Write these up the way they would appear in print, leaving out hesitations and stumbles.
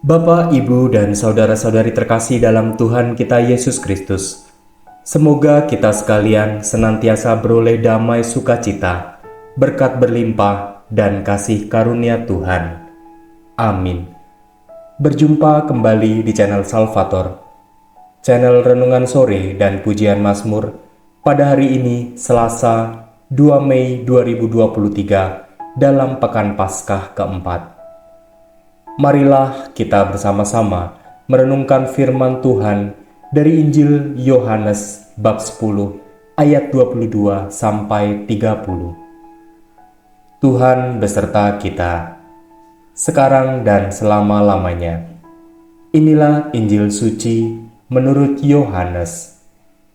Bapak, Ibu, dan saudara-saudari terkasih dalam Tuhan kita Yesus Kristus, semoga kita sekalian senantiasa beroleh damai sukacita, berkat berlimpah, dan kasih karunia Tuhan. Amin. Berjumpa kembali di channel Salvator, channel Renungan Sore dan Pujian Mazmur pada hari ini, Selasa 2 Mei 2023, dalam Pekan Paskah keempat. Marilah kita bersama-sama merenungkan firman Tuhan dari Injil Yohanes bab 10 ayat 22 sampai 30. Tuhan beserta kita, sekarang dan selama-lamanya. Inilah Injil suci menurut Yohanes.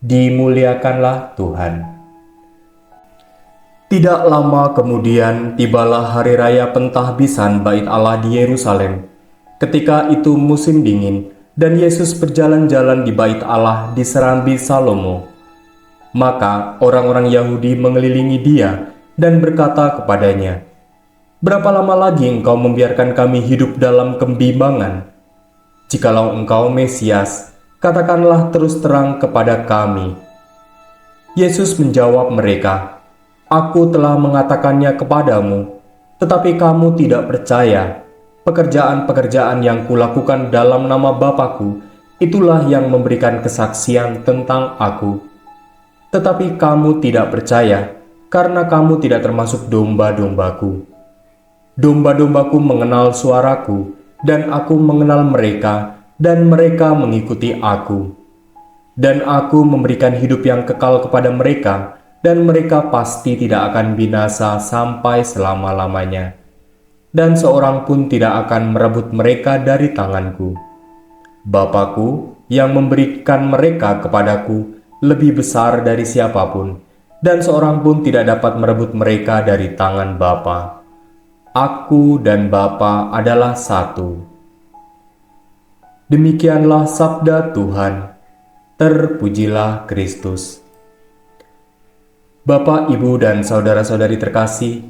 Dimuliakanlah Tuhan. Tidak lama kemudian tibalah hari raya pentahbisan Bait Allah di Yerusalem. Ketika itu musim dingin dan Yesus berjalan-jalan di Bait Allah di Serambi Salomo. Maka orang-orang Yahudi mengelilingi dia dan berkata kepadanya, "Berapa lama lagi engkau membiarkan kami hidup dalam kebimbangan? Jikalau engkau Mesias, katakanlah terus terang kepada kami." Yesus menjawab mereka, "Aku telah mengatakannya kepadamu, tetapi kamu tidak percaya. Pekerjaan-pekerjaan yang kulakukan dalam nama Bapa-Ku, itulah yang memberikan kesaksian tentang Aku. Tetapi kamu tidak percaya, karena kamu tidak termasuk domba-dombaku. Domba-dombaku mengenal suaraku, dan Aku mengenal mereka, dan mereka mengikuti Aku. Dan Aku memberikan hidup yang kekal kepada mereka, dan mereka pasti tidak akan binasa sampai selama-lamanya. Dan seorang pun tidak akan merebut mereka dari tanganku. Bapa-Ku yang memberikan mereka kepadaku lebih besar dari siapapun, dan seorang pun tidak dapat merebut mereka dari tangan Bapa. Aku dan Bapa adalah satu." Demikianlah sabda Tuhan. Terpujilah Kristus. Bapak, Ibu, dan saudara-saudari terkasih,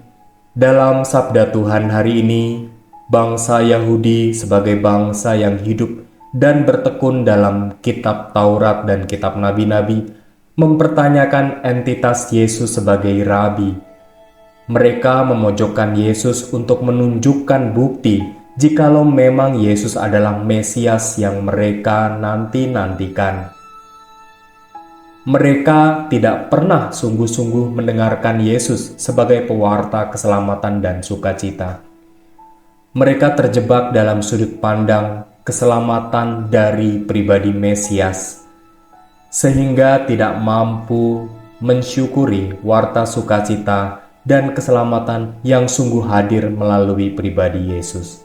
dalam sabda Tuhan hari ini, bangsa Yahudi sebagai bangsa yang hidup dan bertekun dalam kitab Taurat dan kitab Nabi-Nabi mempertanyakan entitas Yesus sebagai Rabi. Mereka memojokkan Yesus untuk menunjukkan bukti jikalau memang Yesus adalah Mesias yang mereka nanti-nantikan. Mereka tidak pernah sungguh-sungguh mendengarkan Yesus sebagai pewarta keselamatan dan sukacita. Mereka terjebak dalam sudut pandang keselamatan dari pribadi Mesias, sehingga tidak mampu mensyukuri warta sukacita dan keselamatan yang sungguh hadir melalui pribadi Yesus.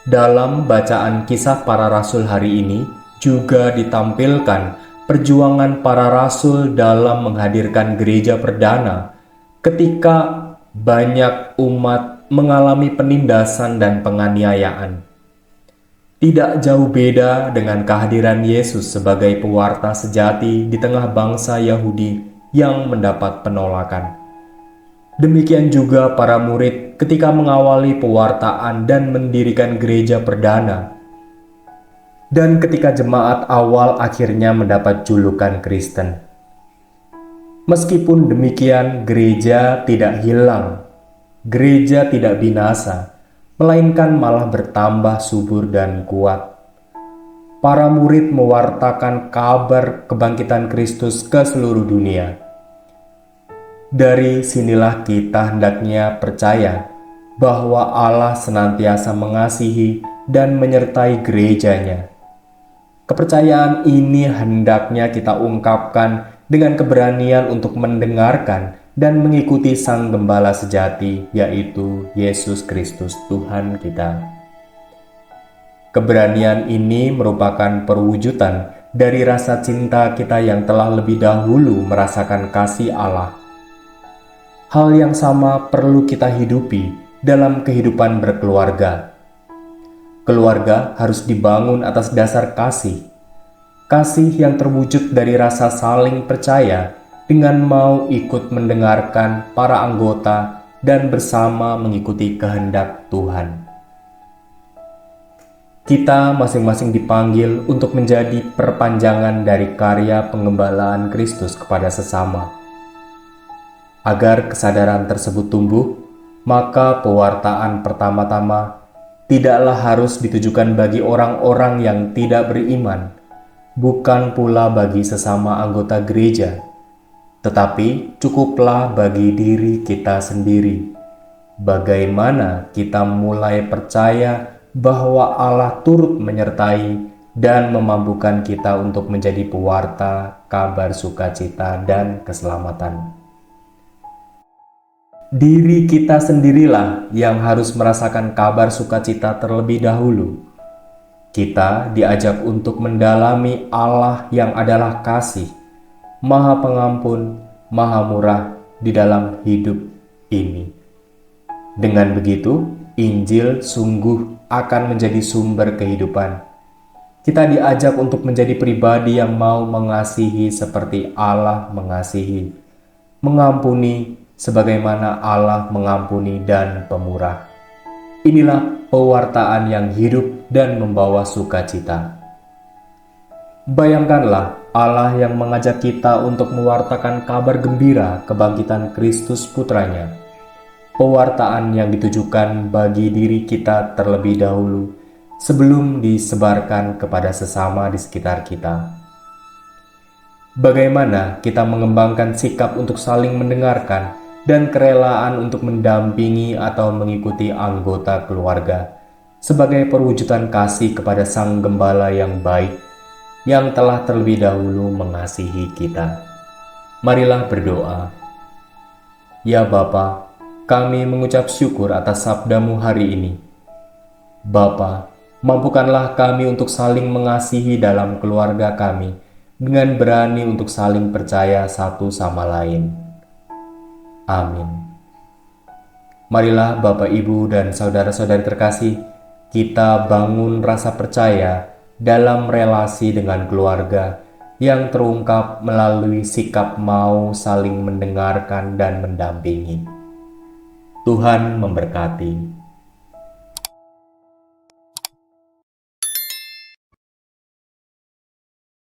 Dalam bacaan kisah para rasul hari ini juga ditampilkan perjuangan para rasul dalam menghadirkan gereja perdana ketika banyak umat mengalami penindasan dan penganiayaan. Tidak jauh beda dengan kehadiran Yesus sebagai pewarta sejati di tengah bangsa Yahudi yang mendapat penolakan. Demikian juga para murid ketika mengawali pewartaan dan mendirikan gereja perdana. Dan ketika jemaat awal akhirnya mendapat julukan Kristen. Meskipun demikian, gereja tidak hilang, gereja tidak binasa, melainkan malah bertambah subur dan kuat. Para murid mewartakan kabar kebangkitan Kristus ke seluruh dunia. Dari sinilah kita hendaknya percaya bahwa Allah senantiasa mengasihi dan menyertai gerejanya. Kepercayaan ini hendaknya kita ungkapkan dengan keberanian untuk mendengarkan dan mengikuti Sang Gembala sejati, yaitu Yesus Kristus Tuhan kita. Keberanian ini merupakan perwujudan dari rasa cinta kita yang telah lebih dahulu merasakan kasih Allah. Hal yang sama perlu kita hidupi dalam kehidupan berkeluarga. Keluarga harus dibangun atas dasar kasih. Kasih yang terwujud dari rasa saling percaya dengan mau ikut mendengarkan para anggota dan bersama mengikuti kehendak Tuhan. Kita masing-masing dipanggil untuk menjadi perpanjangan dari karya pengembalaan Kristus kepada sesama. Agar kesadaran tersebut tumbuh, maka pewartaan pertama-tama tidaklah harus ditujukan bagi orang-orang yang tidak beriman, bukan pula bagi sesama anggota gereja, tetapi cukuplah bagi diri kita sendiri. Bagaimana kita mulai percaya bahwa Allah turut menyertai dan memampukan kita untuk menjadi pewarta kabar sukacita dan keselamatan. Diri kita sendirilah yang harus merasakan kabar sukacita terlebih dahulu. Kita diajak untuk mendalami Allah yang adalah kasih, Maha Pengampun, Maha Murah di dalam hidup ini. Dengan begitu, Injil sungguh akan menjadi sumber kehidupan. Kita diajak untuk menjadi pribadi yang mau mengasihi seperti Allah mengasihi, mengampuni sebagaimana Allah mengampuni dan pemurah. Inilah pewartaan yang hidup dan membawa sukacita. Bayangkanlah Allah yang mengajak kita untuk mewartakan kabar gembira kebangkitan Kristus Putranya. Pewartaan yang ditujukan bagi diri kita terlebih dahulu sebelum disebarkan kepada sesama di sekitar kita. Bagaimana kita mengembangkan sikap untuk saling mendengarkan dan kerelaan untuk mendampingi atau mengikuti anggota keluarga sebagai perwujudan kasih kepada Sang Gembala yang baik yang telah terlebih dahulu mengasihi kita. Marilah berdoa. Ya Bapa, kami mengucap syukur atas sabda-Mu hari ini. Bapa, mampukanlah kami untuk saling mengasihi dalam keluarga kami dengan berani untuk saling percaya satu sama lain. Amin. Marilah Bapak, Ibu, dan saudara-saudari terkasih, kita bangun rasa percaya dalam relasi dengan keluarga yang terungkap melalui sikap mau saling mendengarkan dan mendampingi. Tuhan memberkati.